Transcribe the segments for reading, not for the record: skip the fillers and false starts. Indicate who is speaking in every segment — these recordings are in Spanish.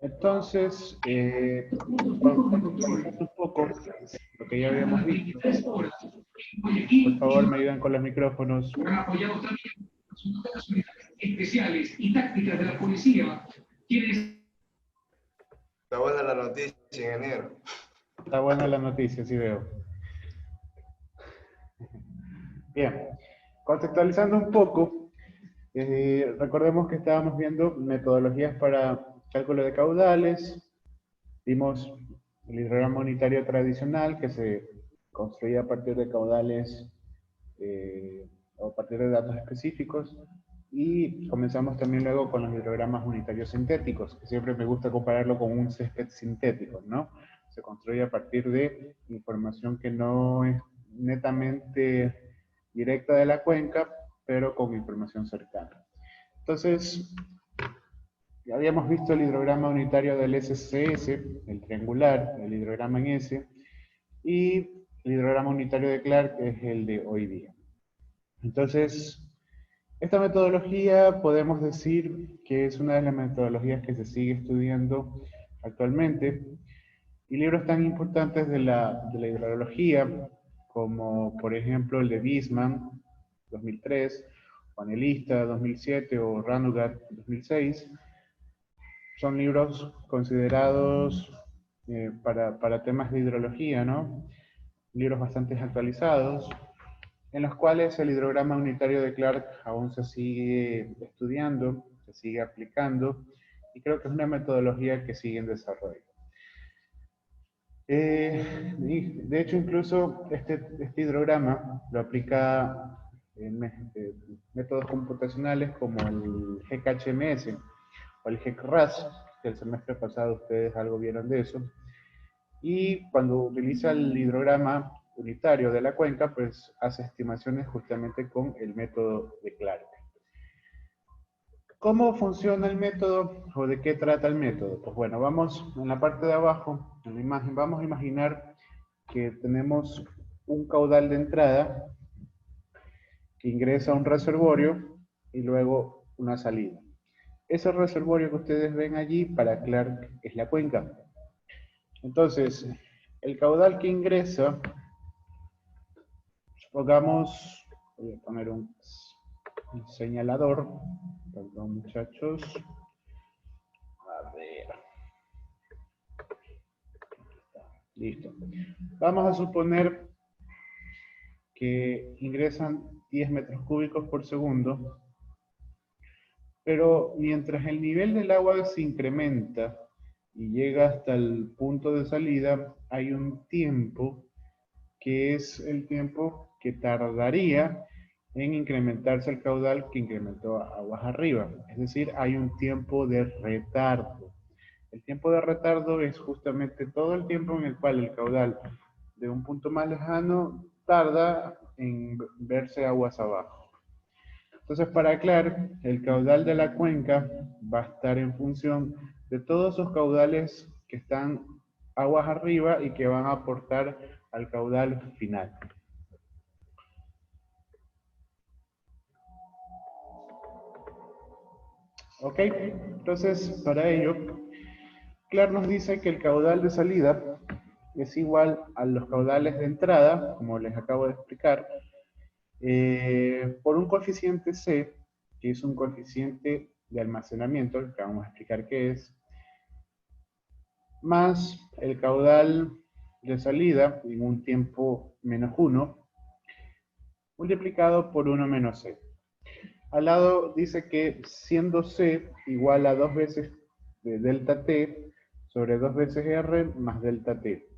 Speaker 1: Entonces, contextualizando un poco lo que ya habíamos visto, por favor me ayudan con los micrófonos.
Speaker 2: Apoyados también por sus dotaciones especiales y tácticas de la policía, quienes...
Speaker 3: Está buena la noticia, ingeniero.
Speaker 1: Está buena la noticia, sí veo. Bien, contextualizando un poco, recordemos que estábamos viendo metodologías para cálculo de caudales, vimos el hidrograma unitario tradicional que se construía a partir de caudales o a partir de datos específicos, y comenzamos también luego con los hidrogramas unitarios sintéticos, que siempre me gusta compararlo con un césped sintético, ¿no? Se construye a partir de información que no es netamente directa de la cuenca, pero con información cercana. Entonces, ya habíamos visto el hidrograma unitario del SCS, el triangular, el hidrograma en S, y el hidrograma unitario de Clark, que es el de hoy día. Entonces, esta metodología podemos decir que es una de las metodologías que se sigue estudiando actualmente, y libros tan importantes de la hidrología, como por ejemplo el de Bisman, 2003, Panelista, 2007, o Ranugat, 2006, son libros considerados para temas de hidrología, ¿no? Libros bastante actualizados, en los cuales el hidrograma unitario de Clark aún se sigue estudiando, se sigue aplicando, y creo que es una metodología que sigue en desarrollo. De hecho, incluso este hidrograma lo aplica en métodos computacionales como el GKHMS o el GECRAS, que el semestre pasado ustedes algo vieron de eso. Y cuando utiliza el hidrograma unitario de la cuenca, pues hace estimaciones justamente con el método de Clark. ¿Cómo funciona el método o de qué trata el método? Pues bueno, vamos en la parte de abajo, en la imagen, vamos a imaginar que tenemos un caudal de entrada que ingresa a un reservorio y luego una salida. Ese reservorio que ustedes ven allí para Clark es la cuenca. Entonces, el caudal que ingresa, supongamos, voy a poner un señalador, perdón muchachos, a ver, listo. Vamos a suponer que ingresan 10 metros cúbicos por segundo, pero mientras el nivel del agua se incrementa y llega hasta el punto de salida, hay un tiempo que es el tiempo que tardaría en incrementarse el caudal que incrementó aguas arriba. Es decir, hay un tiempo de retardo. El tiempo de retardo es justamente todo el tiempo en el cual el caudal de un punto más lejano tarda en verse aguas abajo. Entonces, para aclarar, el caudal de la cuenca va a estar en función de todos esos caudales que están aguas arriba y que van a aportar al caudal final. ¿Ok? Entonces, para ello, Clark nos dice que el caudal de salida es igual a los caudales de entrada, como les acabo de explicar, por un coeficiente C, que es un coeficiente de almacenamiento, que vamos a explicar qué es, más el caudal de salida en un tiempo menos 1, multiplicado por 1 menos C. Al lado dice que siendo C igual a 2 veces de delta T sobre 2 veces R más delta T.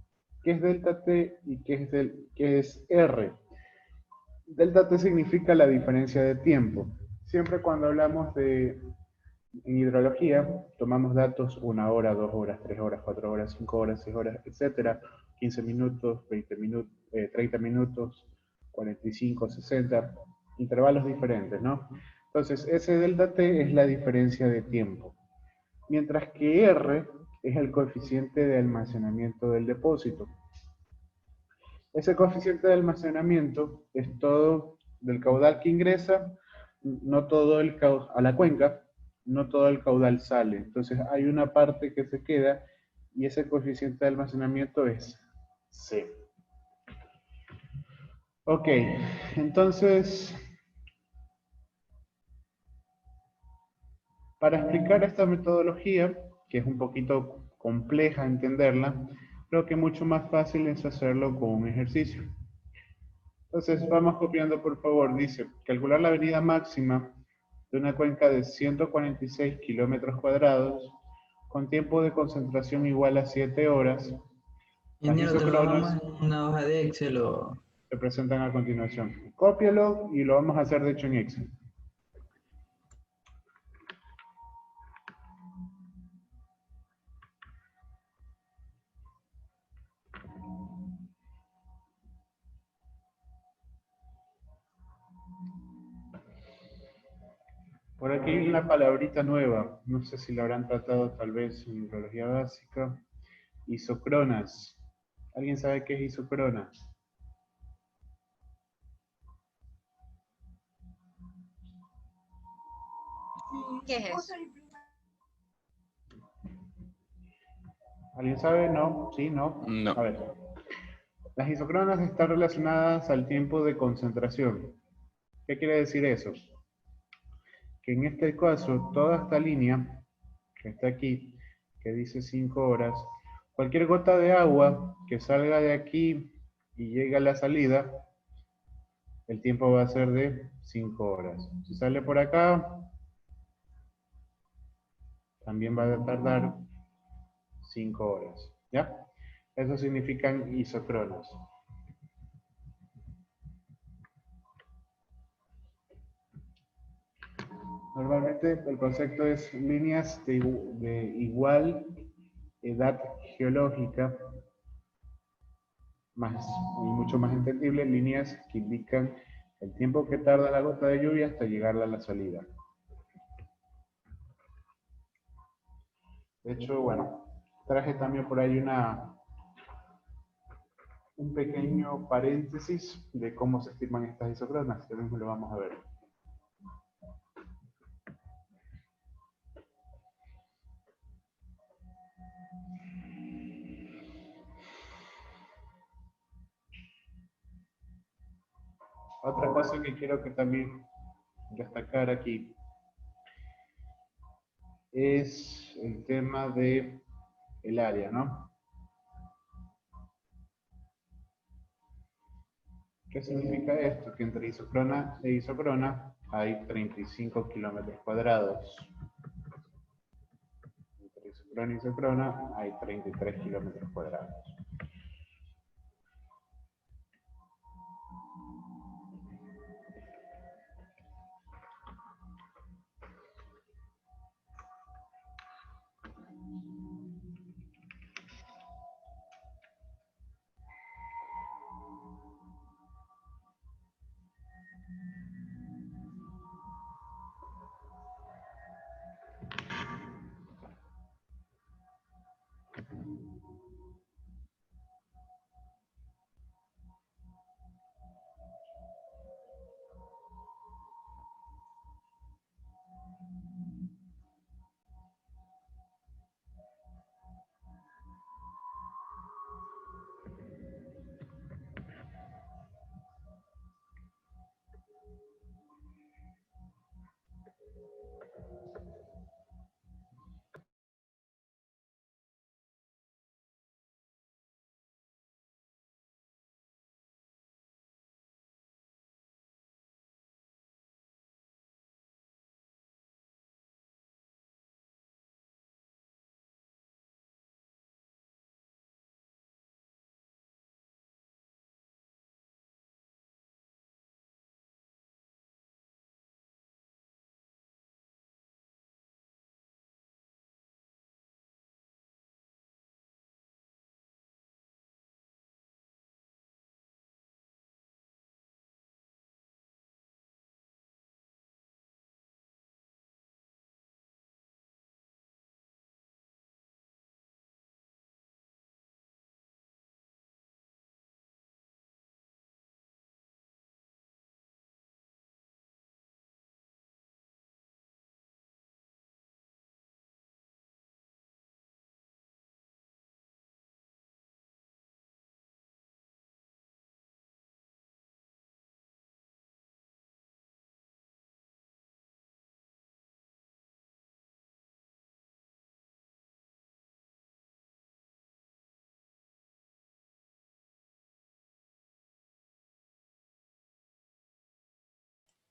Speaker 1: ¿Qué es delta T y qué es R? Delta T significa la diferencia de tiempo. Siempre cuando hablamos en hidrología, tomamos datos 1 hora, 2 horas, 3 horas, 4 horas, 5 horas, 6 horas, etc. 15 minutos, 20 minutos, 30 minutos, 45, 60, intervalos diferentes, ¿no? Entonces, ese delta T es la diferencia de tiempo. Mientras que R es el coeficiente de almacenamiento del depósito. Ese coeficiente de almacenamiento es todo del caudal que ingresa, no todo a la cuenca, no todo el caudal sale. Entonces hay una parte que se queda y ese coeficiente de almacenamiento es C. Ok, entonces, para explicar esta metodología, que es un poquito compleja entenderla, creo que mucho más fácil es hacerlo con un ejercicio. Entonces, vamos copiando, por favor. Dice, calcular la avenida máxima de una cuenca de 146 kilómetros cuadrados con tiempo de concentración igual a 7 horas. Las
Speaker 4: Ingeniero, ¿te lo
Speaker 1: isócronas
Speaker 4: damos en una hoja de Excel o...?
Speaker 1: se presentan a continuación. Cópialo y lo vamos a hacer de hecho en Excel. Por aquí hay una palabrita nueva, no sé si la habrán tratado tal vez en biología básica. Isócronas. ¿Alguien sabe qué es isócronas?
Speaker 5: ¿Qué es eso?
Speaker 1: ¿Alguien sabe? ¿No? ¿Sí? ¿No?
Speaker 6: No.
Speaker 1: A ver. Las isócronas están relacionadas al tiempo de concentración. ¿Qué quiere decir eso? Que en este caso, toda esta línea que está aquí, que dice 5 horas, cualquier gota de agua que salga de aquí y llegue a la salida, el tiempo va a ser de 5 horas. Si sale por acá, también va a tardar 5 horas. ¿Ya? Eso significan isócronas. Normalmente el concepto es líneas de igual edad geológica, más, y mucho más entendible, líneas que indican el tiempo que tarda la gota de lluvia hasta llegar a la salida. De hecho, bueno, traje también por ahí un pequeño paréntesis de cómo se estiman estas isócronas, que mismo lo vamos a ver. Otra cosa que quiero que también destacar aquí es el tema de el área, ¿no? ¿Qué significa esto? Que entre isócrona e isócrona hay 35 kilómetros cuadrados. Entre isócrona y isócrona hay 33 kilómetros cuadrados.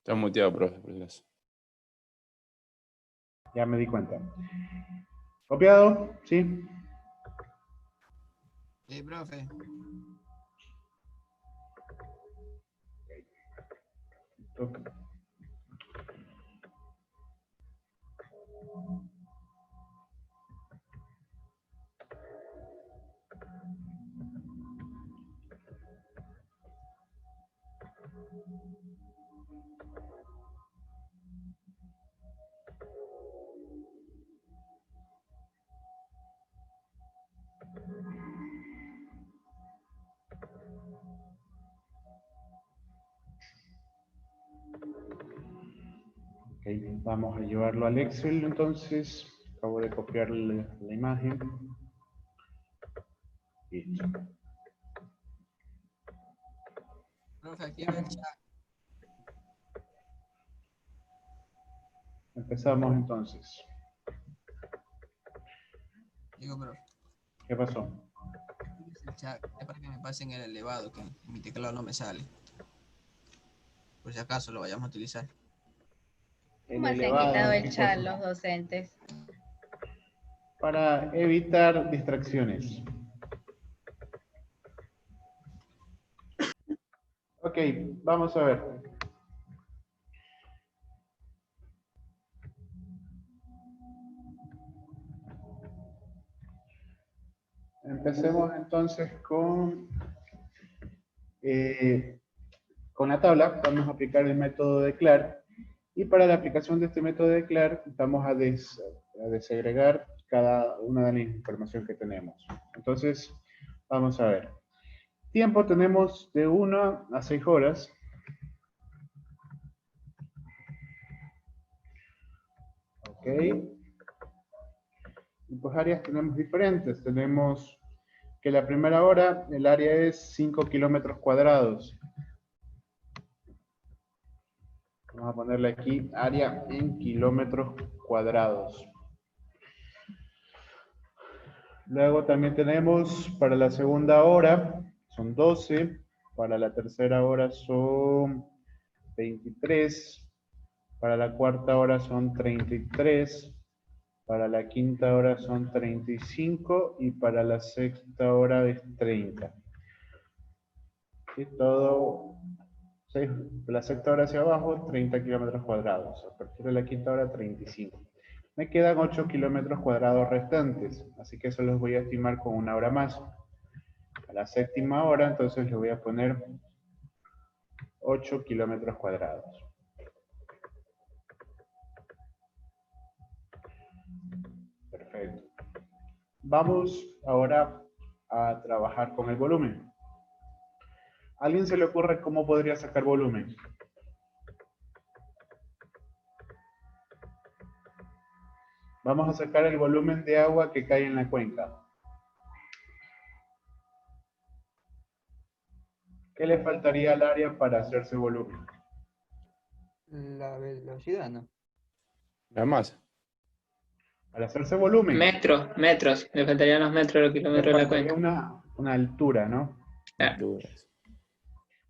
Speaker 6: Está muteado, profe, por si acaso.
Speaker 1: Ya me di cuenta. ¿Copiado? Sí.
Speaker 4: Sí, profe.
Speaker 1: Ok. Ok, vamos a llevarlo al Excel entonces. Acabo de copiar la imagen. Listo.
Speaker 4: Profe, aquí veo el chat.
Speaker 1: Empezamos entonces.
Speaker 4: Digo, profe,
Speaker 1: ¿Qué pasó?
Speaker 4: aquí es el chat. Es para que me pasen el elevado, que en mi teclado no me sale. Por si acaso lo vayamos a utilizar.
Speaker 1: El
Speaker 5: ¿Cómo se han
Speaker 1: elevado,
Speaker 5: quitado el
Speaker 1: ¿qué
Speaker 5: chat
Speaker 1: cosa?
Speaker 5: los docentes?
Speaker 1: Para evitar distracciones. Ok, vamos a ver. Empecemos entonces con la tabla. Vamos a aplicar el método de Clark. Y para la aplicación de este método de Clark, vamos a desagregar cada una de las informaciones que tenemos. Entonces, vamos a ver. Tiempo tenemos de 1 a 6 horas. Ok. Y pues áreas tenemos diferentes. Tenemos que la primera hora, el área es 5 kilómetros cuadrados. Vamos a ponerle aquí área en kilómetros cuadrados. Luego también tenemos para la segunda hora, son 12. Para la tercera hora son 23. Para la cuarta hora son 33. Para la quinta hora son 35. Y para la sexta hora es 30. Y todo, de la sexta hora hacia abajo, 30 kilómetros cuadrados. A partir de la quinta hora, 35. Me quedan 8 kilómetros cuadrados restantes, así que eso los voy a estimar con una hora más. A la séptima hora, entonces le voy a poner 8 kilómetros cuadrados. Perfecto. Vamos ahora a trabajar con el volumen. ¿A alguien se le ocurre cómo podría sacar volumen? Vamos a sacar el volumen de agua que cae en la cuenca. ¿Qué le faltaría al área para hacerse volumen?
Speaker 7: La velocidad, ¿no?
Speaker 6: La masa.
Speaker 1: Para hacerse volumen,
Speaker 8: Metros. Le faltarían los metros, los
Speaker 1: le
Speaker 8: kilómetros de la
Speaker 1: faltaría
Speaker 8: cuenca.
Speaker 1: una altura, ¿no?
Speaker 8: Claro.
Speaker 6: Alturas.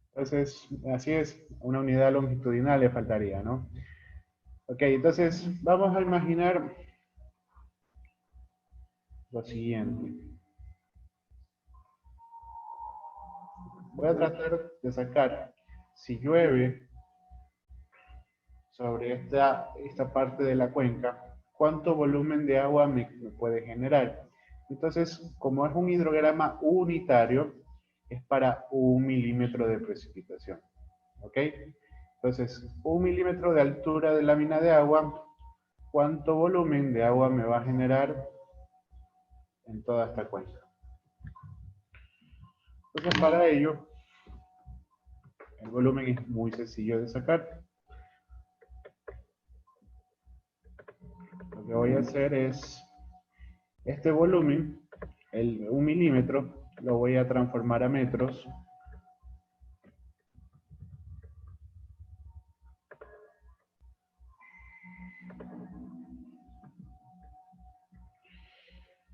Speaker 1: Entonces, así es, una unidad longitudinal le faltaría, ¿no? Ok, entonces vamos a imaginar lo siguiente. Voy a tratar de sacar, si llueve sobre esta parte de la cuenca, cuánto volumen de agua me puede generar. Entonces, como es un hidrograma unitario, es para 1 milímetro de precipitación. ¿Ok? Entonces, 1 milímetro de altura de lámina de agua, ¿cuánto volumen de agua me va a generar en toda esta cuenca? Entonces, para ello, el volumen es muy sencillo de sacar. Lo que voy a hacer es, este volumen, el 1 milímetro, lo voy a transformar a metros.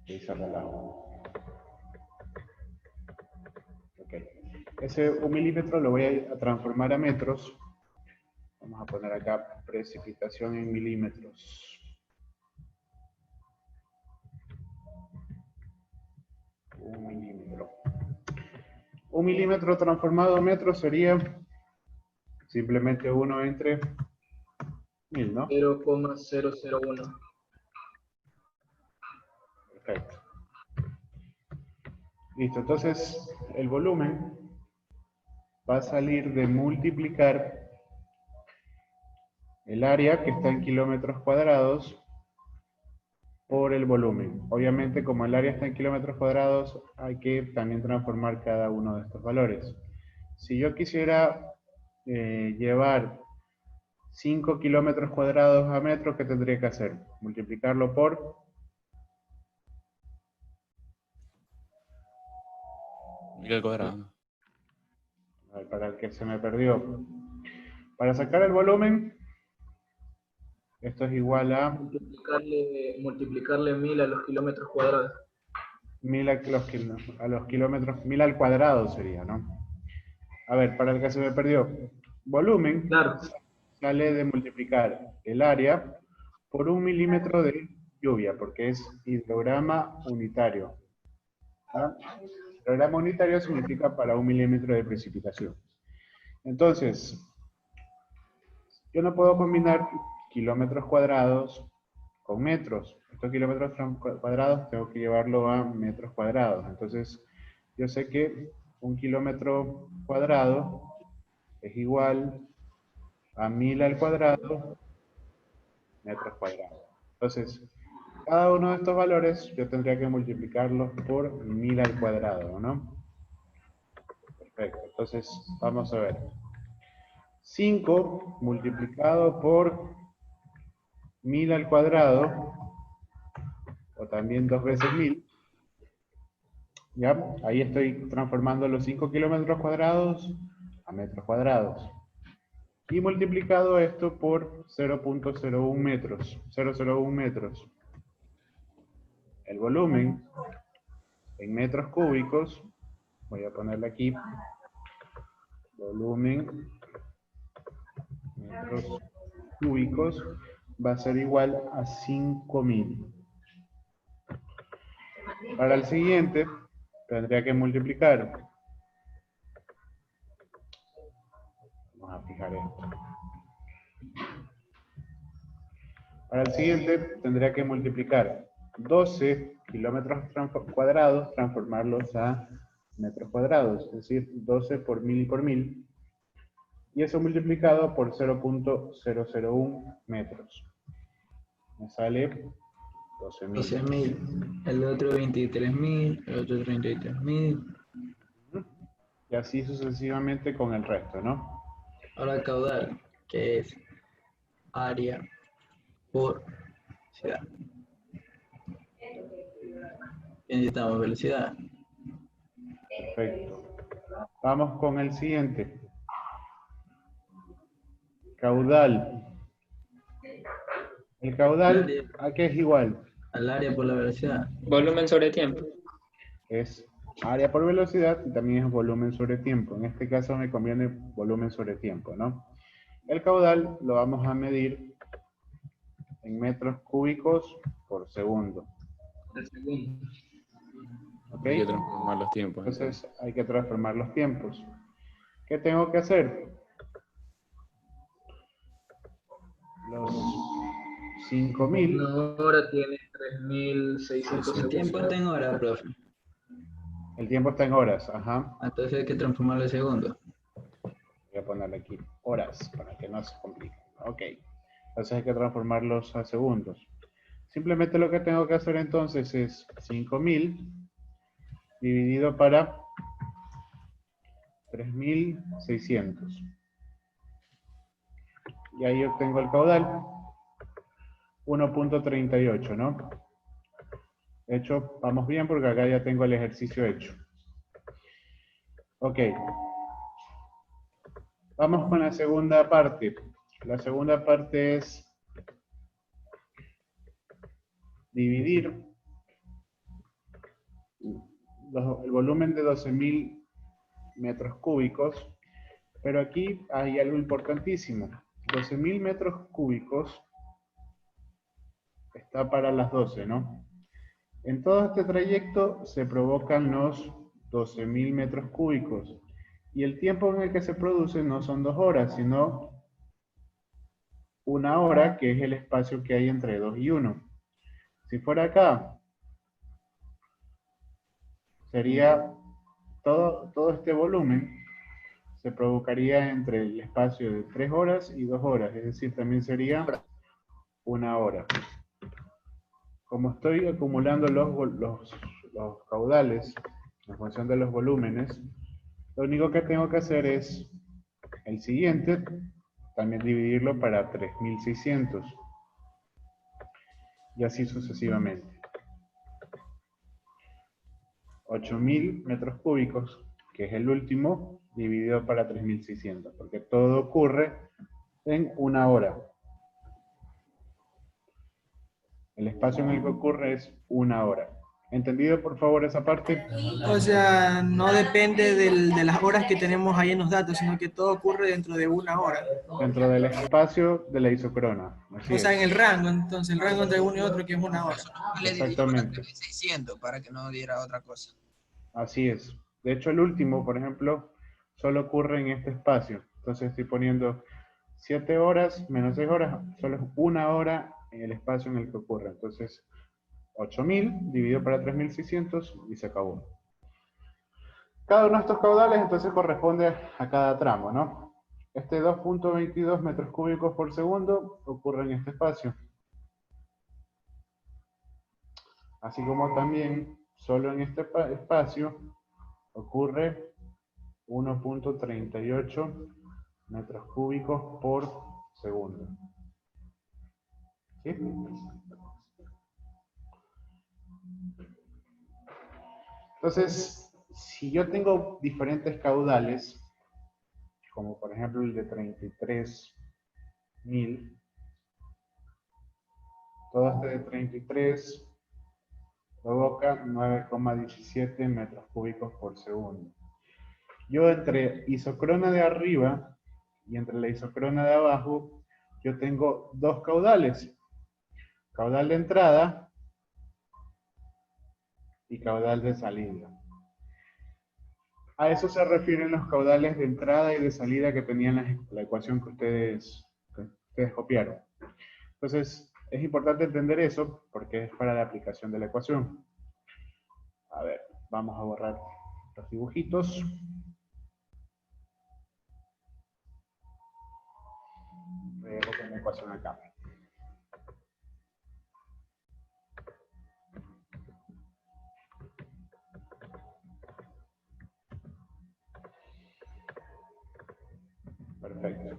Speaker 1: Y cerrar el agua. Ok. Ese 1 milímetro lo voy a transformar a metros. Vamos a poner acá precipitación en milímetros. Un milímetro. Un milímetro transformado a metro sería simplemente 1 entre 1000, ¿no?
Speaker 9: 0,001.
Speaker 1: Perfecto. Listo, entonces el volumen va a salir de multiplicar el área que está en kilómetros cuadrados por el volumen. Obviamente, como el área está en kilómetros cuadrados, hay que también transformar cada uno de estos valores. Si yo quisiera llevar 5 kilómetros cuadrados a metro, ¿qué tendría que hacer? Multiplicarlo por...
Speaker 6: Mil al cuadrado.
Speaker 1: A ver, para el que se me perdió. Para sacar el volumen, esto es igual a
Speaker 9: Multiplicarle 1000 a los kilómetros cuadrados.
Speaker 1: 1000 a los kilómetros, 1000 al cuadrado sería, ¿no? A ver, para el que se me perdió. Volumen
Speaker 9: Claro.
Speaker 1: sale de multiplicar el área por 1 milímetro de lluvia, porque es hidrograma unitario. ¿Ah? Hidrograma unitario significa para 1 milímetro de precipitación. Entonces, yo no puedo combinar kilómetros cuadrados con metros. Estos kilómetros cuadrados tengo que llevarlo a metros cuadrados. Entonces, yo sé que 1 kilómetro cuadrado es igual a 1000 al cuadrado metros cuadrados. Entonces, cada uno de estos valores yo tendría que multiplicarlos por 1000 al cuadrado, ¿no? Perfecto. Entonces, vamos a ver. 5 multiplicado por 1000 al cuadrado, o también 2 veces 1000. ¿Ya? Ahí estoy transformando los 5 kilómetros cuadrados a metros cuadrados. Y multiplicado esto por 0.01 metros. 0,01 metros. El volumen en metros cúbicos, voy a ponerle aquí, volumen metros cúbicos, va a ser igual a 5000. Para el siguiente, tendría que multiplicar. Vamos a fijar esto. Para el siguiente, tendría que multiplicar 12 kilómetros cuadrados, transformarlos a metros cuadrados, es decir, 12 por 1000 y por 1000. Y eso multiplicado por 0.001 metros. Me sale 12.000.
Speaker 7: 12.000. El otro 23.000. El otro 33.000.
Speaker 1: Y así sucesivamente con el resto, ¿no?
Speaker 7: Ahora caudal, que es área por velocidad. Necesitamos velocidad.
Speaker 1: Perfecto. Vamos con el siguiente. Caudal. El caudal, ¿a qué es igual?
Speaker 7: Al área por la velocidad.
Speaker 8: Volumen sobre tiempo.
Speaker 1: Es área por velocidad y también es volumen sobre tiempo. En este caso me conviene volumen sobre tiempo, ¿no? El caudal lo vamos a medir en metros cúbicos por segundo. ¿Ok?
Speaker 6: Hay que transformar los tiempos.
Speaker 1: Entonces hay que transformar los tiempos. ¿Qué tengo que hacer? Los 5000.
Speaker 9: Una hora tiene 3600
Speaker 7: El tiempo
Speaker 9: segundos.
Speaker 7: está en hora, profe.
Speaker 1: El tiempo está en horas, ajá.
Speaker 7: Entonces hay que transformarlo en segundos.
Speaker 1: Voy a ponerle aquí horas para que no se complique. Ok. Entonces hay que transformarlos a segundos. Simplemente lo que tengo que hacer entonces es 5000 dividido para 3600. Y ahí obtengo el caudal. 1.38, ¿no? De hecho, vamos bien porque acá ya tengo el ejercicio hecho. Ok. Vamos con la segunda parte. La segunda parte es dividir el volumen de 12.000 metros cúbicos, pero aquí hay algo importantísimo. 12.000 metros cúbicos está para las 12, ¿no? En todo este trayecto se provocan los 12.000 metros cúbicos. Y el tiempo en el que se produce no son 2 horas, sino 1 hora, que es el espacio que hay entre 2 y 1. Si fuera acá, sería todo este volumen se provocaría entre el espacio de 3 horas y 2 horas, es decir, también sería 1 hora. Como estoy acumulando los caudales en función de los volúmenes, lo único que tengo que hacer es el siguiente, también dividirlo para 3.600 y así sucesivamente. 8.000 metros cúbicos, que es el último, dividido para 3.600, porque todo ocurre en 1 hora. El espacio en el que ocurre es 1 hora. ¿Entendido, por favor, esa parte?
Speaker 10: O sea, no depende de las horas que tenemos ahí en los datos, sino que todo ocurre dentro de 1 hora.
Speaker 1: Dentro del espacio de la isocrona. Así
Speaker 10: O sea,
Speaker 1: es.
Speaker 10: en el rango, entonces, el rango entre uno y otro que es 1 hora.
Speaker 1: Exactamente.
Speaker 4: 600 para que no diera otra cosa.
Speaker 1: Así es. De hecho, el último, por ejemplo, solo ocurre en este espacio. Entonces estoy poniendo 7 horas menos 6 horas, solo es 1 hora en el espacio en el que ocurre. Entonces, 8.000 dividido para 3.600 y se acabó. Cada uno de estos caudales entonces corresponde a cada tramo, ¿no? Este 2.22 metros cúbicos por segundo ocurre en este espacio. Así como también, solo en este espacio, ocurre 1.38 metros cúbicos por segundo. ¿Sí? Entonces, si yo tengo diferentes caudales, como por ejemplo el de 33.000, todo este de 33 provoca 9,17 metros cúbicos por segundo. Yo entre isocrona de arriba y entre la isocrona de abajo, yo tengo 2 caudales. Caudal de entrada y caudal de salida. A eso se refieren los caudales de entrada y de salida que tenían la ecuación que ustedes copiaron. Entonces, es importante entender eso porque es para la aplicación de la ecuación. A ver, vamos a borrar los dibujitos. Voy a copiar la ecuación acá. Perfecto.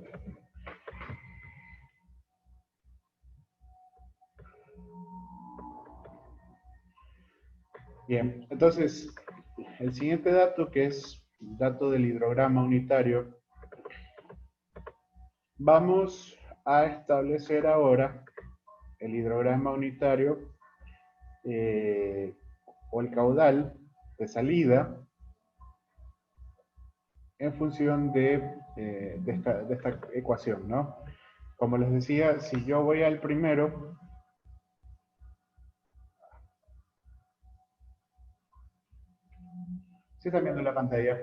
Speaker 1: Bien, entonces, el siguiente dato, que es el dato del hidrograma unitario, vamos a establecer ahora el hidrograma unitario o el caudal de salida en función de esta ecuación, ¿no? Como les decía, si yo voy al primero, ¿sí están viendo la pantalla?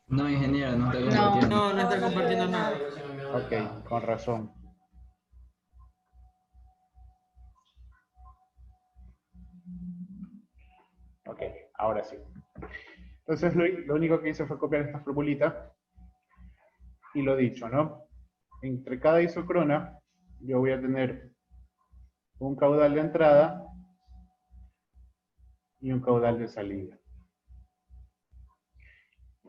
Speaker 7: No, ingeniero, no está
Speaker 5: No.
Speaker 7: compartiendo.
Speaker 10: No, no está compartiendo nada.
Speaker 1: Ok, con razón. Ok, ahora sí. Entonces lo único que hice fue copiar esta formulita y lo dicho, ¿no? Entre cada isocrona yo voy a tener un caudal de entrada y un caudal de salida.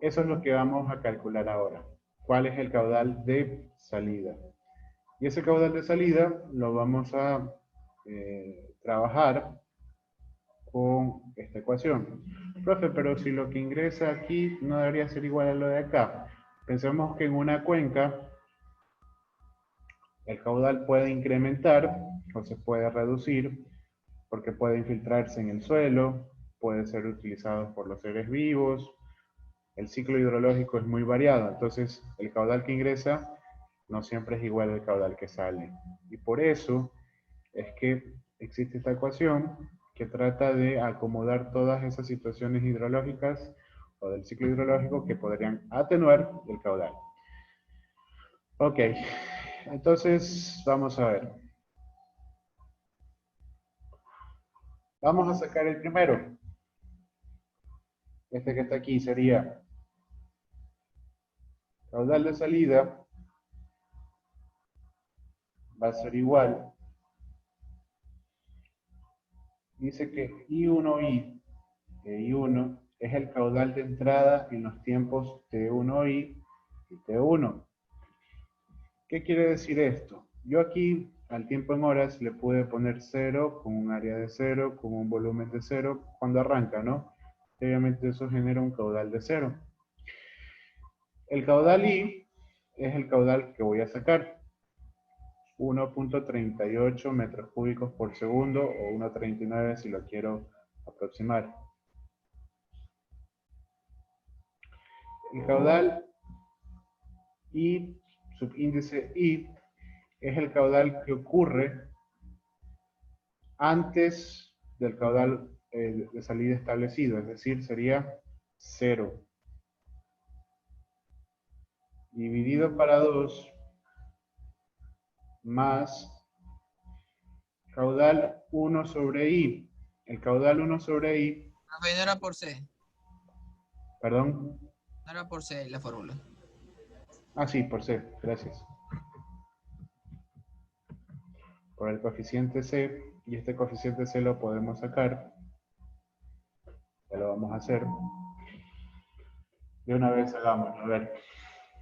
Speaker 1: Eso es lo que vamos a calcular ahora. ¿Cuál es el caudal de salida? Y ese caudal de salida lo vamos a trabajar con esta ecuación. Profe, pero si lo que ingresa aquí no debería ser igual a lo de acá. Pensemos que en una cuenca el caudal puede incrementar o se puede reducir porque puede infiltrarse en el suelo, puede ser utilizado por los seres vivos. El ciclo hidrológico es muy variado, entonces el caudal que ingresa no siempre es igual el caudal que sale. Y por eso es que existe esta ecuación que trata de acomodar todas esas situaciones hidrológicas o del ciclo hidrológico que podrían atenuar el caudal. Ok, entonces vamos a ver. Vamos a sacar el primero. Este que está aquí sería caudal de salida va a ser igual. Dice que I1I, que I1 es el caudal de entrada en los tiempos T1I y T1. ¿Qué quiere decir esto? Yo aquí, al tiempo en horas, le pude poner 0 con un área de 0, con un volumen de 0, cuando arranca, ¿no? Obviamente eso genera un caudal de 0. El caudal I es el caudal que voy a sacar. 1.38 metros cúbicos por segundo o 1.39 si lo quiero aproximar. El caudal I, subíndice I, es el caudal que ocurre antes del caudal de salida establecido, es decir, sería 0. Dividido para 2 más caudal 1 sobre I. El caudal 1 sobre I...
Speaker 4: No era por C.
Speaker 1: ¿Perdón?
Speaker 4: No era por C la fórmula.
Speaker 1: Ah, sí, por C, gracias. Por el coeficiente C, y este coeficiente C lo podemos sacar. Ya lo vamos a hacer. De una vez hagámoslo, a ver.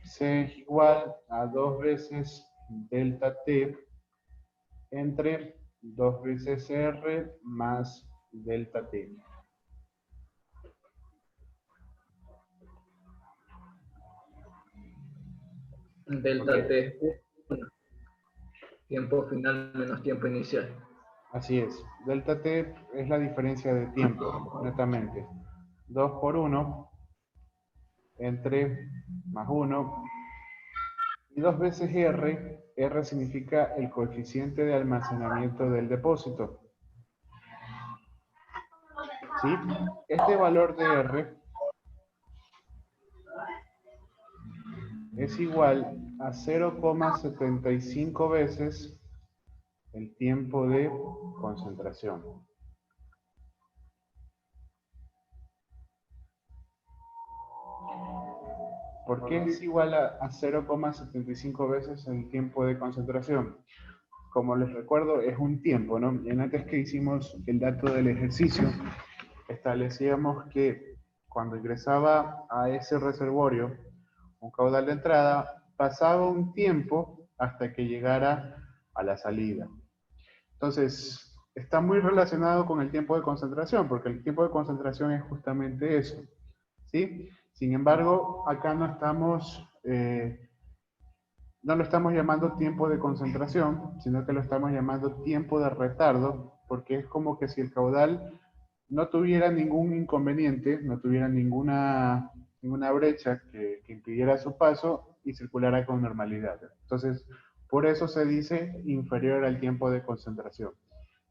Speaker 1: C es igual a 2 veces delta T entre 2 veces R más delta T.
Speaker 9: Delta
Speaker 1: Ok.
Speaker 9: T. Tiempo final menos tiempo inicial.
Speaker 1: Así es. Delta T es la diferencia de tiempo, netamente. 2 por 1 entre más 1 y 2 veces R. R significa el coeficiente de almacenamiento del depósito. ¿Sí? Este valor de R es igual a 0,75 veces el tiempo de concentración. ¿Por qué es igual a 0,75 veces el tiempo de concentración? Como les recuerdo, es un tiempo, ¿no? Y antes que hicimos el dato del ejercicio, establecíamos que cuando ingresaba a ese reservorio un caudal de entrada, pasaba un tiempo hasta que llegara a la salida. Entonces, está muy relacionado con el tiempo de concentración, porque el tiempo de concentración es justamente eso, ¿sí? Sin embargo, acá no lo estamos llamando tiempo de concentración, sino que lo estamos llamando tiempo de retardo, porque es como que si el caudal no tuviera ningún inconveniente, no tuviera ninguna brecha que impidiera su paso y circulara con normalidad. Entonces, por eso se dice inferior al tiempo de concentración.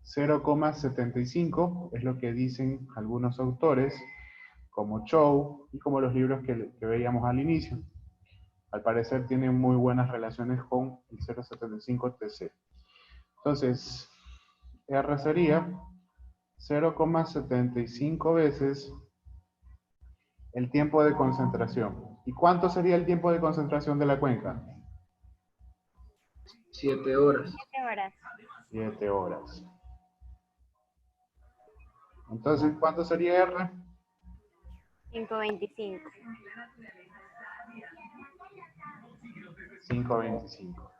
Speaker 1: 0,75 es lo que dicen algunos autores, como Chow y como los libros que veíamos al inicio. Al parecer tienen muy buenas relaciones con el 0,75 TC. Entonces, R sería 0,75 veces el tiempo de concentración. ¿Y cuánto sería el tiempo de concentración de la cuenca?
Speaker 9: 7 horas.
Speaker 5: 7 horas.
Speaker 1: 7 horas. Entonces, ¿cuánto sería R?
Speaker 5: 5.25.
Speaker 1: 5.25.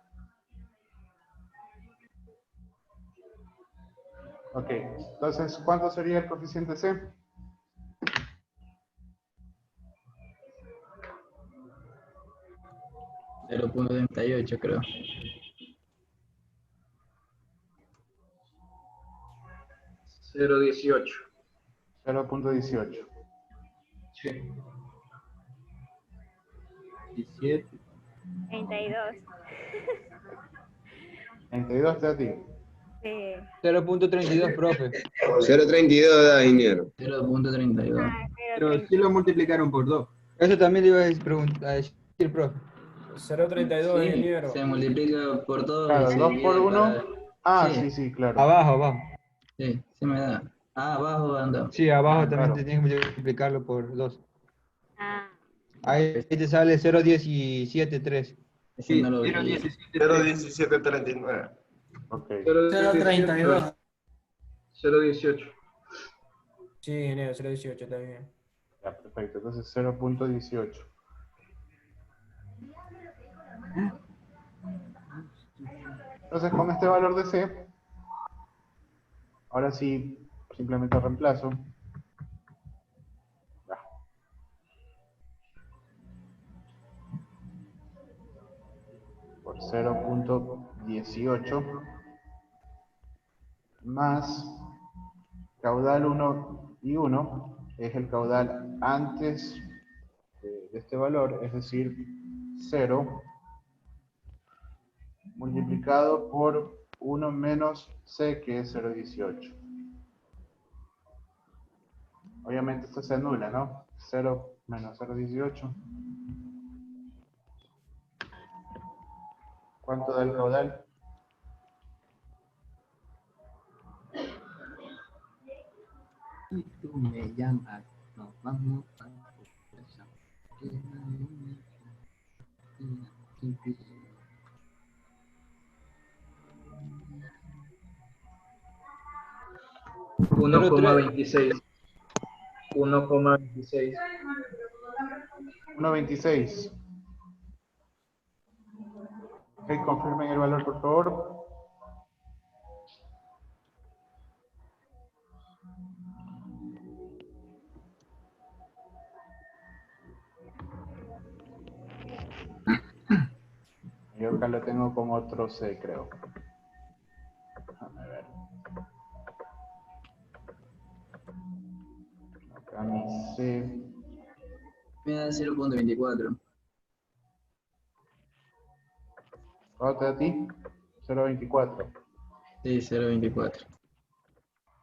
Speaker 1: Ok, entonces, ¿cuánto sería el coeficiente C?
Speaker 7: .38 creo.
Speaker 9: 0,18.
Speaker 1: 0.18.
Speaker 9: Sí.
Speaker 7: 17.
Speaker 5: 32.
Speaker 1: 32 te da a ti.
Speaker 5: Sí.
Speaker 11: 0.32, profe.
Speaker 3: 0.32 da, ingeniero.
Speaker 7: 0.32.
Speaker 5: Ah,
Speaker 10: Pero sí lo multiplicaron por 2.
Speaker 11: Eso también le iba a decir, profe.
Speaker 12: 0.32,
Speaker 7: Sí,
Speaker 12: ingeniero.
Speaker 7: se multiplica por 2 y
Speaker 1: Claro,
Speaker 7: se
Speaker 1: 2 por
Speaker 7: divide
Speaker 1: 1.
Speaker 7: para...
Speaker 1: Ah,
Speaker 7: Sí,
Speaker 1: sí, sí, claro.
Speaker 11: Abajo, abajo.
Speaker 7: sí, sí me da. Ah, abajo anda.
Speaker 11: Sí, abajo también
Speaker 1: Claro.
Speaker 11: te tienes que multiplicarlo por 2.
Speaker 5: Ah,
Speaker 11: Ahí te sale 0.173.
Speaker 7: Ese
Speaker 10: Sí,
Speaker 7: no lo vi.
Speaker 9: 0.17.
Speaker 3: 0.1739.
Speaker 1: Ok.
Speaker 10: 0.32.
Speaker 9: 0.18.
Speaker 12: Sí, ingeniero, 0.18 también.
Speaker 1: Ya, perfecto. Entonces 0.18. Entonces con este valor de C, ahora sí, simplemente reemplazo. Ya. Por 0.18 más caudal 1 y 1 es el caudal antes de este valor, es decir, 0 multiplicado por 1 menos C, que es 0.18. Obviamente esto se anula, ¿no? 0 menos 0.18. ¿Cuánto da el caudal?
Speaker 7: Y tú me llamas, nos vamos a conversar.
Speaker 9: 1,26. 1,26.
Speaker 1: 1.26. Ok, confirmen el valor, por favor. Yo acá lo tengo con otro C, creo. Déjame ver. Acá mi C.
Speaker 7: Me da 0.24.
Speaker 1: ¿Cuánto te da a ti? 0.24.
Speaker 7: Sí, 0.24.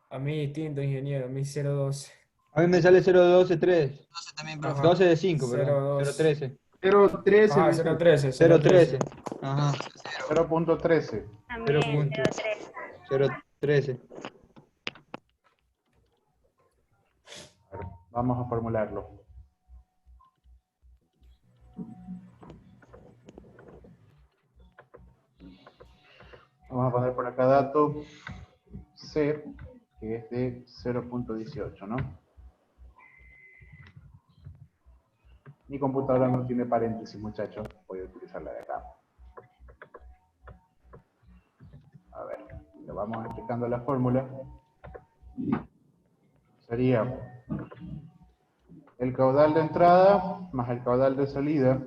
Speaker 12: A mí distinto, ingeniero, a mí 0.12.
Speaker 11: A mí me sale 0.12.3.
Speaker 4: 12 también, profe.
Speaker 11: 12 de 5, perdón.
Speaker 12: 0.2.
Speaker 11: 0.13.
Speaker 10: 0.13.
Speaker 12: Ajá,
Speaker 10: me sale.
Speaker 12: 0.13,
Speaker 11: 0.13.
Speaker 12: 0.13.
Speaker 11: Ajá.
Speaker 1: 0.13.
Speaker 5: también
Speaker 11: 0.13.
Speaker 5: 03.
Speaker 1: A ver, vamos a formularlo. Vamos a poner por acá dato C, que es de 0.18, ¿no? Mi computadora no tiene paréntesis, muchachos. Voy a utilizar la de acá. A ver, le vamos explicando la fórmula. Sería el caudal de entrada más el caudal de salida,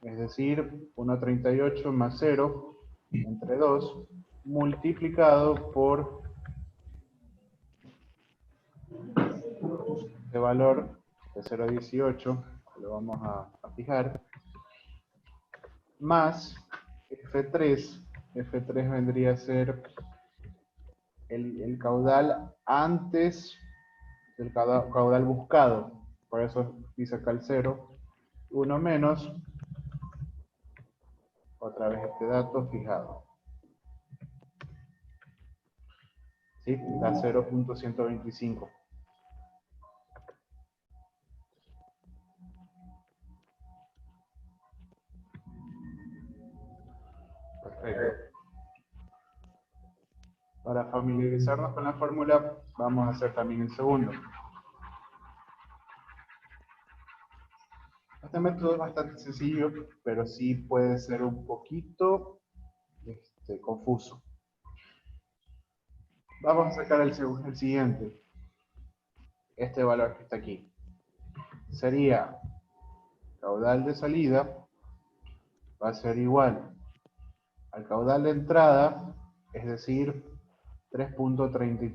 Speaker 1: es decir, 1.38 más 0 entre 2, multiplicado por este valor de 0.18, lo vamos a fijar, más F3. F3 vendría a ser el caudal antes del caudal buscado. Por eso dice acá el 0. 1 menos, otra vez este dato fijado. ¿Sí? Da 0.125. Perfecto. Para familiarizarnos con la fórmula, vamos a hacer también el segundo. Este método es bastante sencillo, pero sí puede ser un poquito confuso. Vamos a sacar el siguiente. Este valor que está aquí. Sería caudal de salida, va a ser igual al caudal de entrada, es decir, 3.33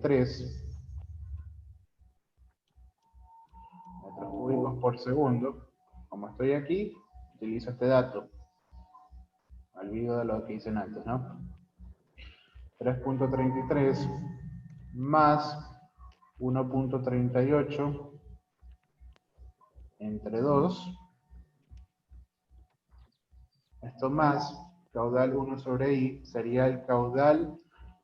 Speaker 1: metros cúbicos por segundo. Como estoy aquí, utilizo este dato. olvido de lo que dicen antes, ¿no? 3.33 más 1.38 entre 2. Esto más caudal 1 sobre i sería el caudal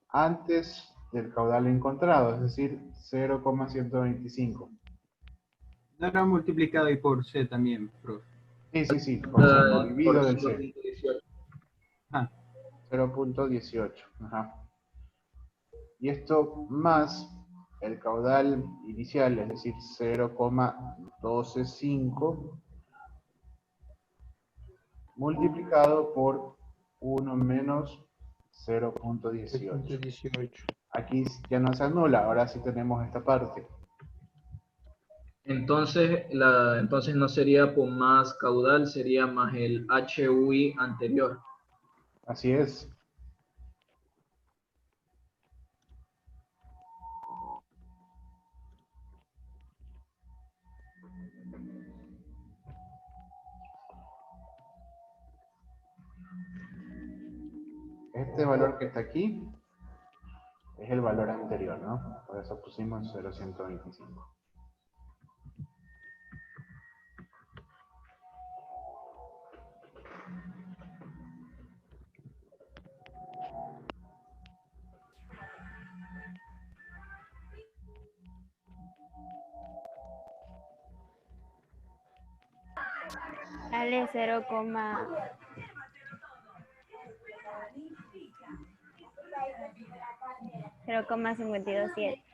Speaker 1: antes del caudal encontrado, es decir, 0,125.
Speaker 7: No era multiplicado y por C también, profe.
Speaker 1: Sí, por C, me olvido del C.
Speaker 9: 0.18.
Speaker 7: Ah,
Speaker 1: 0.18. Ajá. Y esto más el caudal inicial, es decir, 0,125 multiplicado por 1 menos 0.18.
Speaker 11: 0.18.
Speaker 1: Aquí ya no se anula, ahora sí tenemos esta parte.
Speaker 9: Entonces, entonces no sería por más caudal, sería más el HUI anterior.
Speaker 1: Así es. Este valor que está aquí es el valor anterior, ¿no? Por eso pusimos 0.125.
Speaker 5: Sale 0,527.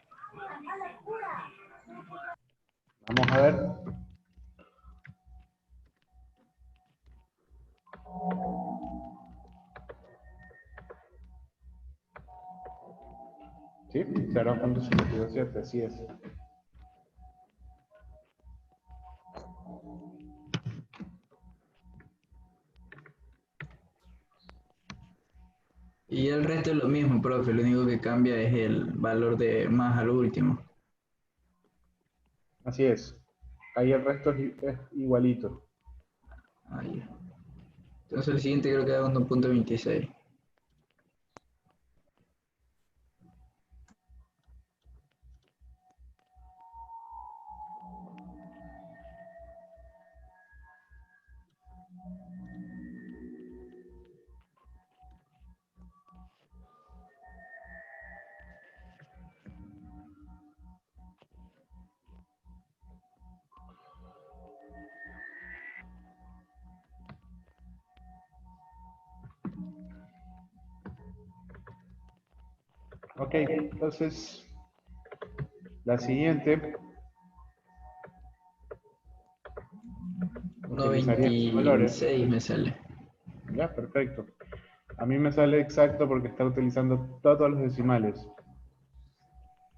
Speaker 1: Vamos a ver. Sí, 0.527, así es.
Speaker 13: Y el resto es lo mismo, profe, lo único que cambia es el valor de más al último.
Speaker 1: Así es. Ahí el resto es igualito.
Speaker 13: Ahí. Entonces el siguiente creo que es 1.26.
Speaker 1: Ok, entonces la siguiente utilizaría estos valores.
Speaker 13: 1.26 me sale.
Speaker 1: Ya, perfecto. A mí me sale exacto porque está utilizando todos los decimales.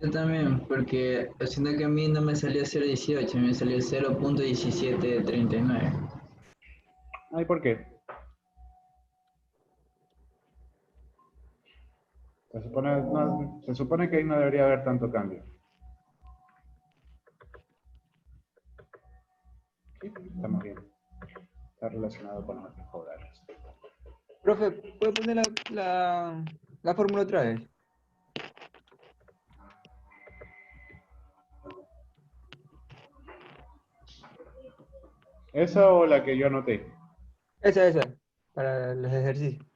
Speaker 13: Yo también, porque haciendo que a mí no me salió 0.18, me salió 0.1739.
Speaker 1: Ay, ¿por qué? Se supone que ahí no debería haber tanto cambio. Sí, estamos bien. Está relacionado con nuestros caudales.
Speaker 11: Profe, ¿puede poner la fórmula otra vez?
Speaker 1: ¿Esa o la que yo anoté?
Speaker 11: Esa, para los ejercicios.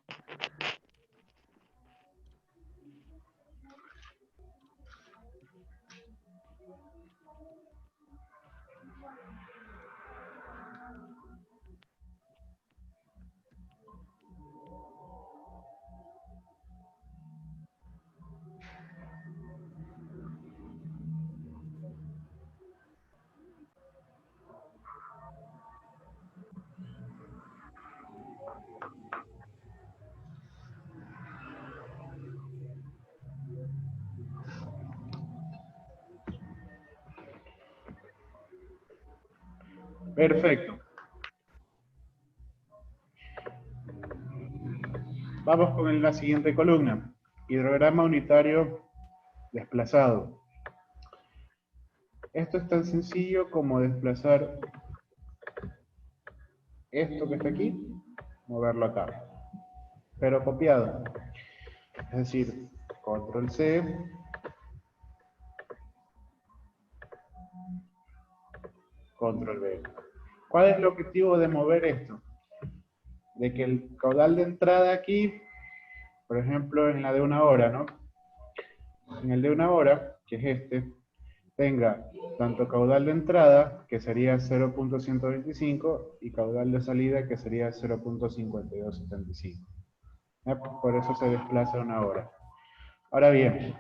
Speaker 1: Perfecto. Vamos con la siguiente columna. Hidrograma unitario desplazado. Esto es tan sencillo como desplazar esto que está aquí, moverlo acá. pero copiado. Es decir, control C, control V. ¿Cuál es el objetivo de mover esto? De que el caudal de entrada aquí, por ejemplo, en la de 1 hora, ¿no? En el de 1 hora, que es este, tenga tanto caudal de entrada, que sería 0.125, y caudal de salida, que sería 0.5275. Por eso se desplaza 1 hora. Ahora bien,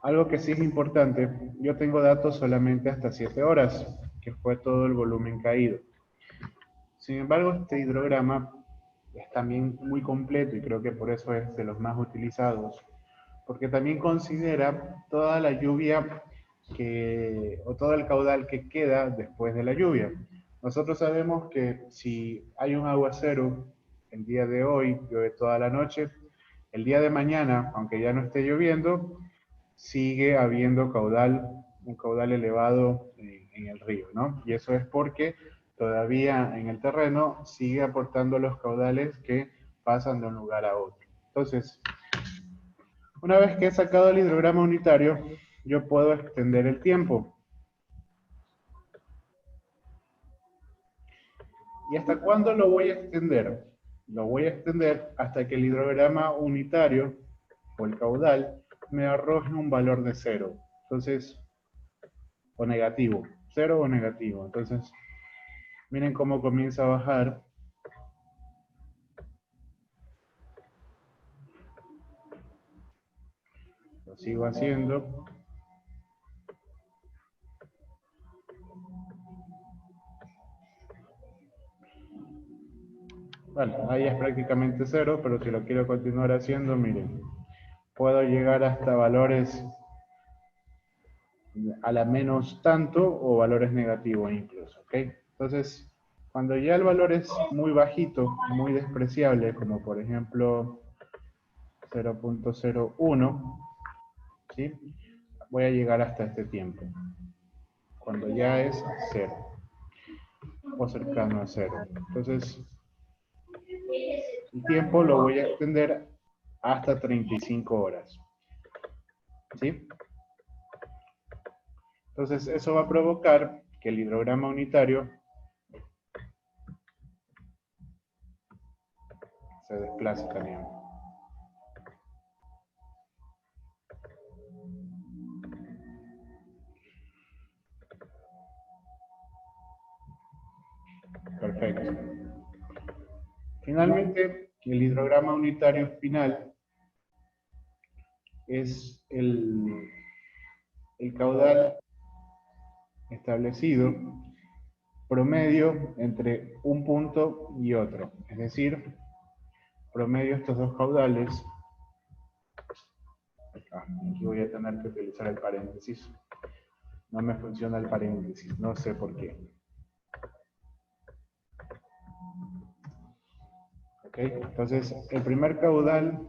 Speaker 1: algo que sí es importante, yo tengo datos solamente hasta 7 horas, que fue todo el volumen caído. Sin embargo, este hidrograma es también muy completo y creo que por eso es de los más utilizados, porque también considera toda la lluvia o todo el caudal que queda después de la lluvia. Nosotros sabemos que si hay un aguacero el día de hoy, llueve toda la noche, el día de mañana, aunque ya no esté lloviendo, sigue habiendo un caudal elevado en el río, ¿no? Y eso es porque todavía en el terreno sigue aportando los caudales que pasan de un lugar a otro. Entonces, una vez que he sacado el hidrograma unitario, yo puedo extender el tiempo. ¿Y hasta cuándo lo voy a extender? Lo voy a extender hasta que el hidrograma unitario, o el caudal, me arroje un valor de 0. Entonces, o negativo. 0 o negativo. Entonces, miren cómo comienza a bajar. Lo sigo haciendo. Vale, ahí es prácticamente 0, pero si lo quiero continuar haciendo, miren, puedo llegar hasta valores a la menos tanto o valores negativos incluso, ¿ok? Entonces, cuando ya el valor es muy bajito, muy despreciable, como por ejemplo 0.01, ¿sí? Voy a llegar hasta este tiempo, cuando ya es 0 o cercano a 0. Entonces, el tiempo lo voy a extender hasta 35 horas. ¿Sí? Entonces, eso va a provocar que el hidrograma unitario se desplace también. Perfecto. Finalmente, el hidrograma unitario final es el caudal establecido promedio entre un punto y otro. Es decir, promedio estos dos caudales. Aquí voy a tener que utilizar el paréntesis. No me funciona el paréntesis, no sé por qué. ¿Ok? Entonces, el primer caudal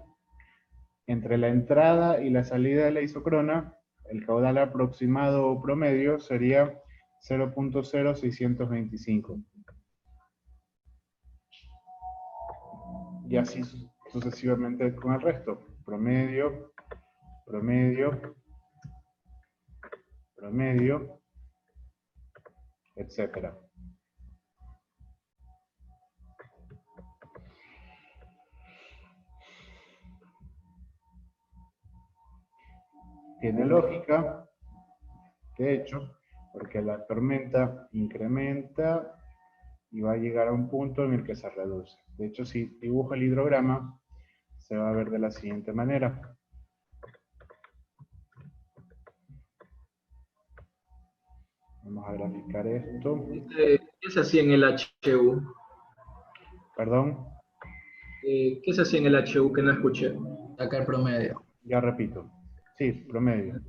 Speaker 1: entre la entrada y la salida de la isócrona, el caudal aproximado o promedio sería 0.0625. Y así sucesivamente con el resto. Promedio, promedio, promedio, etc. Tiene lógica, de hecho, porque la tormenta incrementa y va a llegar a un punto en el que se reduce. De hecho, si dibujo el hidrograma, se va a ver de la siguiente manera. Vamos a graficar esto.
Speaker 9: ¿Qué es así en el HU?
Speaker 1: ¿Perdón?
Speaker 9: ¿Qué es así en el HU que no escuché?
Speaker 13: Sacar promedio.
Speaker 1: Ya repito. Sí, promedio.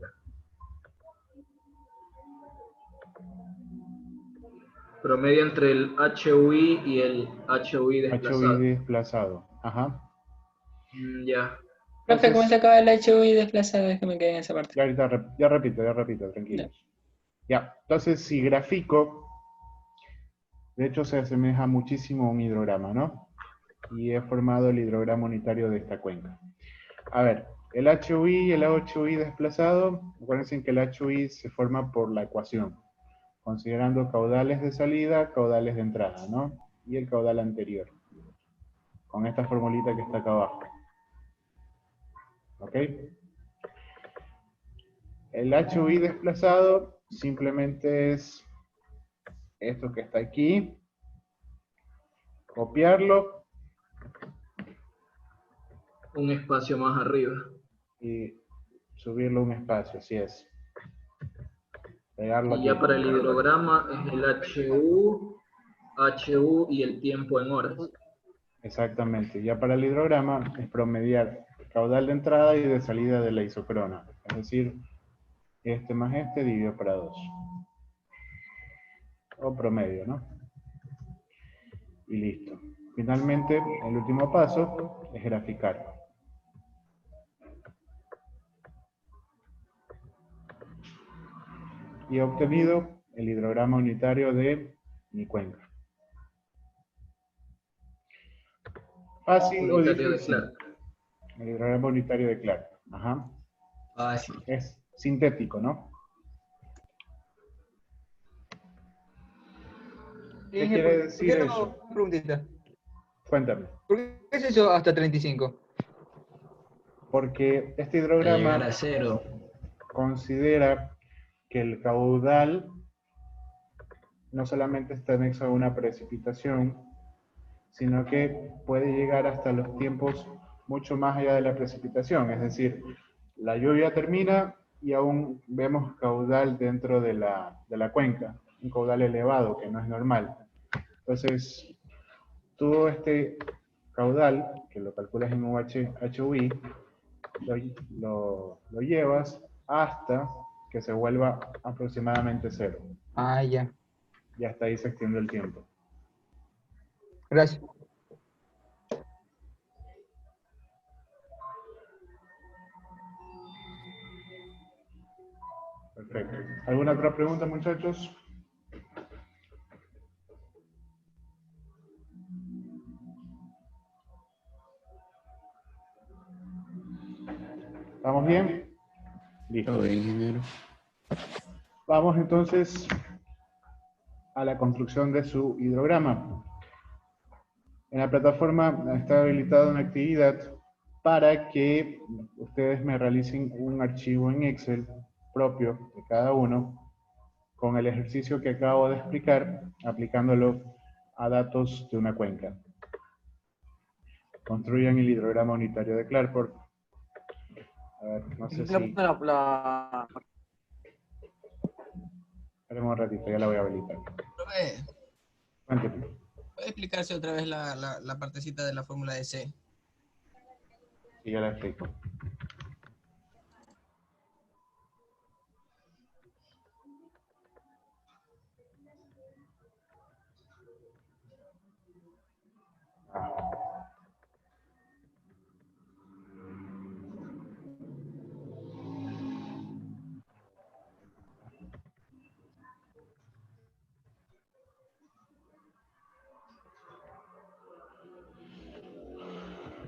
Speaker 9: Promedio entre el HUI y el HUI desplazado.
Speaker 1: HUI desplazado. Ajá.
Speaker 8: Profe,
Speaker 9: Ya.
Speaker 8: ¿cómo
Speaker 1: Entonces,
Speaker 8: se acaba el HUI desplazado? Es que me quedé en esa parte.
Speaker 1: ya, ahorita, ya repito, tranquilos. Ya, entonces si grafico, de hecho se asemeja muchísimo a un hidrograma, ¿no? y he formado el hidrograma unitario de esta cuenca. A ver, el HUI y el HUI desplazado, acuérdense que el HUI se forma por la ecuación, considerando caudales de salida, caudales de entrada, ¿no? Y el caudal anterior, con esta formulita que está acá abajo. ¿Ok? El HUI desplazado simplemente es esto que está aquí, copiarlo
Speaker 9: Un espacio más arriba.
Speaker 1: y subirlo un espacio, así es. Pegarlo
Speaker 9: Y
Speaker 1: aquí.
Speaker 9: ya para el hidrograma es el HU y el tiempo en horas.
Speaker 1: Exactamente. Ya para el hidrograma es promediar caudal de entrada y de salida de la isocrona. Es decir, este más este dividido para 2. O promedio, ¿no? Y listo. Finalmente, el último paso es graficar. Y he obtenido el hidrograma unitario de mi cuenca. ¿Fácil o
Speaker 9: Unitario de
Speaker 1: difícil?
Speaker 9: Clark.
Speaker 1: El hidrograma unitario de Clark. Ajá.
Speaker 13: Fácil.
Speaker 1: Es sintético, ¿no? ¿Qué quiere decir eso?
Speaker 11: Una preguntita.
Speaker 1: Cuéntame.
Speaker 11: ¿Por qué es eso hasta 35?
Speaker 1: Porque este
Speaker 13: Para llegar
Speaker 1: hidrograma
Speaker 13: a 0.
Speaker 1: considera que el caudal no solamente está anexo a una precipitación, sino que puede llegar hasta los tiempos mucho más allá de la precipitación. Es decir, la lluvia termina y aún vemos caudal dentro de la cuenca, un caudal elevado que no es normal. Entonces, todo este caudal, que lo calculas en HUI, lo llevas hasta que se vuelva aproximadamente 0.
Speaker 11: Ah, ya.
Speaker 1: Y hasta ahí se extiende el tiempo.
Speaker 11: Gracias.
Speaker 1: Perfecto. ¿Alguna otra pregunta, muchachos? ¿Estamos bien? Listo.
Speaker 6: Todo bien, ingeniero.
Speaker 1: Vamos entonces a la construcción de su hidrograma. En la plataforma está habilitada una actividad para que ustedes me realicen un archivo en Excel propio de cada uno con el ejercicio que acabo de explicar, aplicándolo a datos de una cuenca. Construyan el hidrograma unitario de Clark. A ver, no sé si... Esperemos un ratito, ya la voy a habilitar.
Speaker 4: Profe,
Speaker 1: Cuénteme.
Speaker 4: ¿puede explicarse otra vez la partecita de la fórmula de C?
Speaker 1: Sí, ya la explico.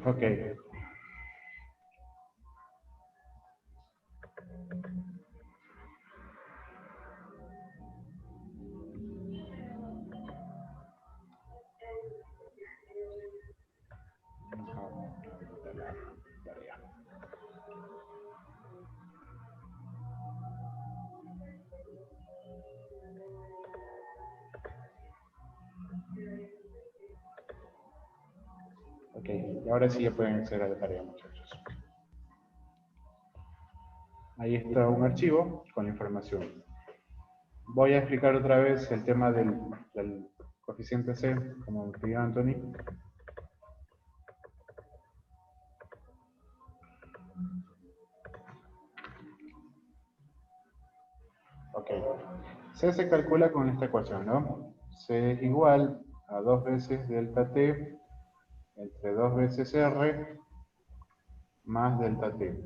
Speaker 1: Ok. Ok, y ahora sí ya pueden acceder a la tarea, muchachos. Ahí está un archivo con la información. Voy a explicar otra vez el tema del coeficiente C, como me pidió Anthony. Ok. C se calcula con esta ecuación, ¿no? C es igual a 2 veces delta T entre 2 veces R más delta T.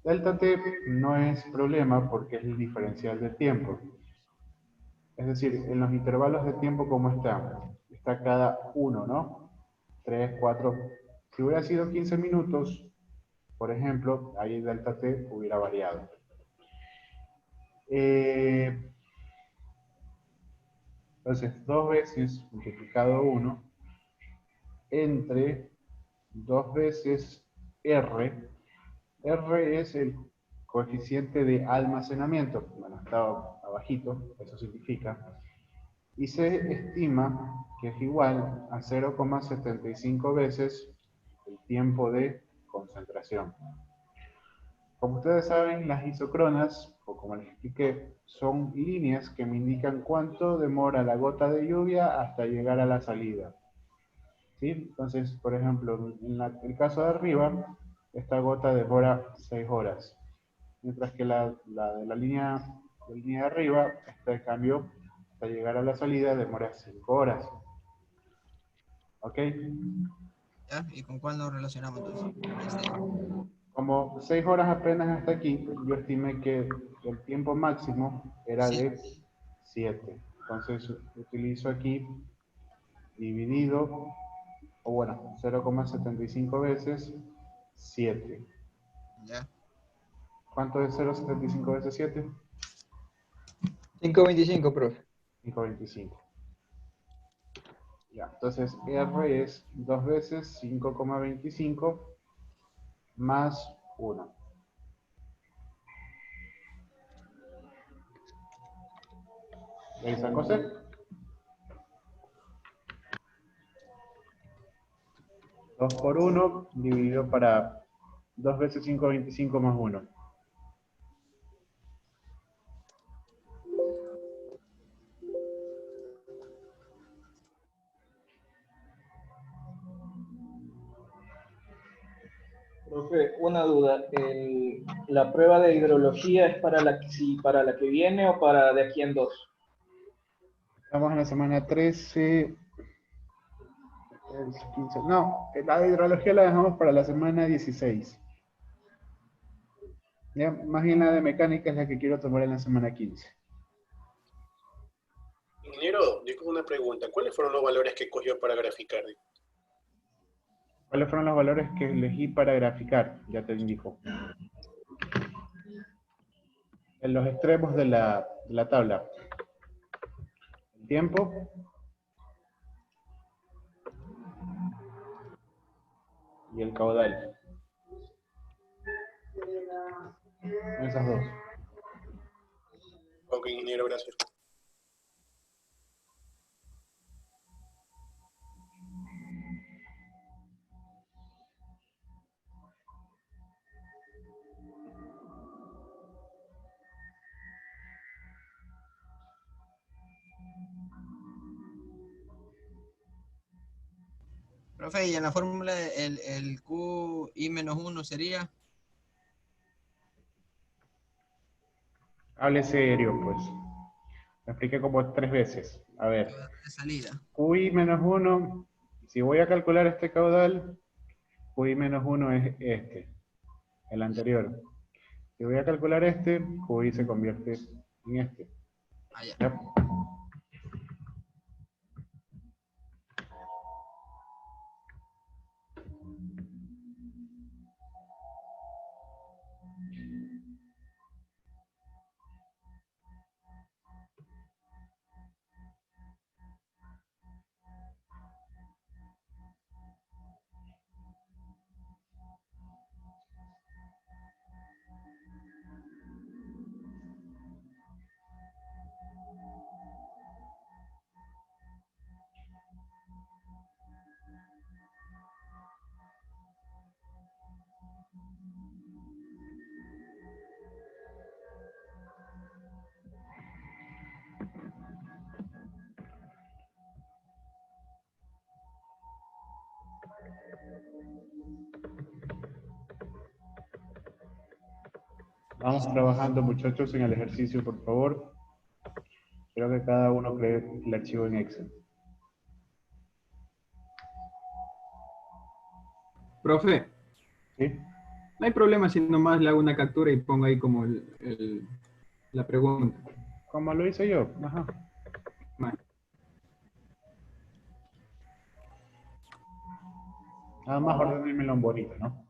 Speaker 1: Delta T no es problema porque es el diferencial de tiempo. Es decir, en los intervalos de tiempo, ¿cómo está? Está cada 1, ¿no? 3, 4. Si hubiera sido 15 minutos, por ejemplo, ahí el delta T hubiera variado. Entonces, 2 veces multiplicado 1 entre 2 veces R. R es el coeficiente de almacenamiento. Bueno, está abajito, eso significa. Y se estima que es igual a 0,75 veces el tiempo de concentración. Como ustedes saben, las isocronas, o como les expliqué, son líneas que me indican cuánto demora la gota de lluvia hasta llegar a la salida. ¿Sí? Entonces, por ejemplo, en el caso de arriba, esta gota demora 6 horas. Mientras que la de la línea de arriba, este cambio, hasta llegar a la salida, demora 5 horas. ¿Ok?
Speaker 4: ¿Ya? ¿Y con cuál nos relacionamos entonces?
Speaker 1: Como 6 horas apenas hasta aquí, yo estimé que el tiempo máximo era de 7. Entonces utilizo aquí dividido, o bueno, 0,75 veces 7.
Speaker 4: Ya.
Speaker 1: ¿Cuánto es 0,75 veces 7?
Speaker 11: 5.25, profe.
Speaker 1: 5,25. Ya, entonces R es 2 veces 5,25 más 1. ¿Ahí sacó C? Dos por 1 dividido para 2 veces 5,25 más 1.
Speaker 9: Profe, una duda. ¿La prueba de hidrología es para para la que viene o para de aquí en 2?
Speaker 1: Estamos en la semana 13. El 15. No, la de hidrología la dejamos para la semana 16. Ya, más bien la de mecánica es la que quiero tomar en la semana 15.
Speaker 14: Ingeniero, yo tengo una pregunta. ¿Cuáles fueron los valores que cogió para graficar?
Speaker 1: ¿Cuáles fueron los valores que elegí para graficar? Ya te indico. En los extremos de la tabla. El tiempo. Y el caudal. Esas dos.
Speaker 14: Ok, ingeniero, gracias.
Speaker 4: Profe, y en la fórmula el QI menos 1 sería.
Speaker 1: Hable serio, pues. Me expliqué como 3 veces. A ver.
Speaker 4: De salida.
Speaker 1: QI menos 1. Si voy a calcular este caudal, QI menos 1 es este. El anterior. Si voy a calcular este, QI se convierte en este. ¿Ya? Vamos trabajando, muchachos, en el ejercicio, por favor. Quiero que cada uno cree el archivo en Excel.
Speaker 15: Profe.
Speaker 1: ¿Sí?
Speaker 15: No hay problema si nomás le hago una captura y pongo ahí como la pregunta.
Speaker 1: Como lo hice yo. Ajá.
Speaker 15: Vale.
Speaker 1: Nada más ordenármelo en bonito, ¿no?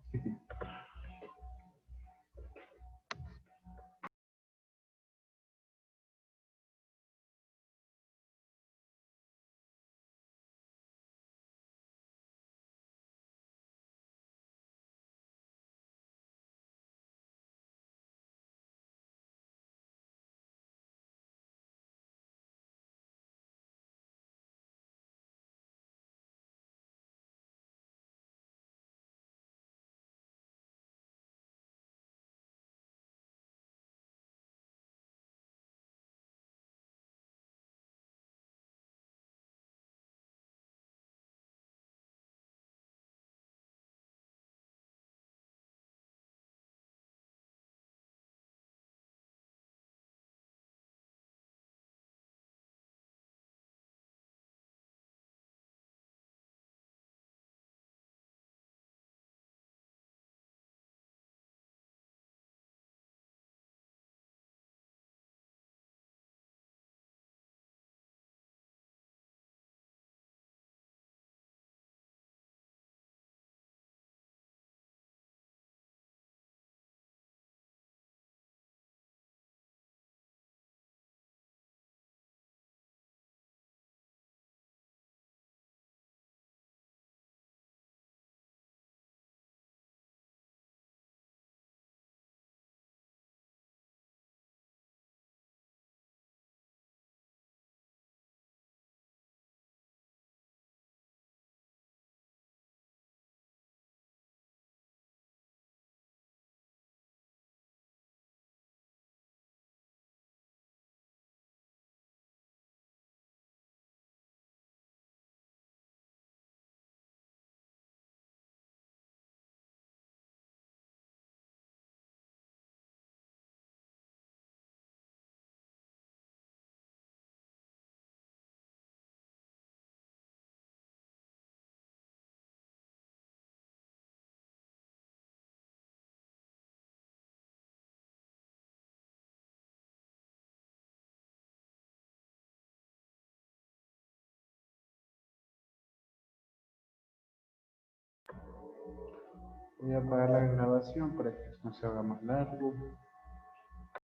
Speaker 1: Voy a apagar la grabación para que no se haga más largo.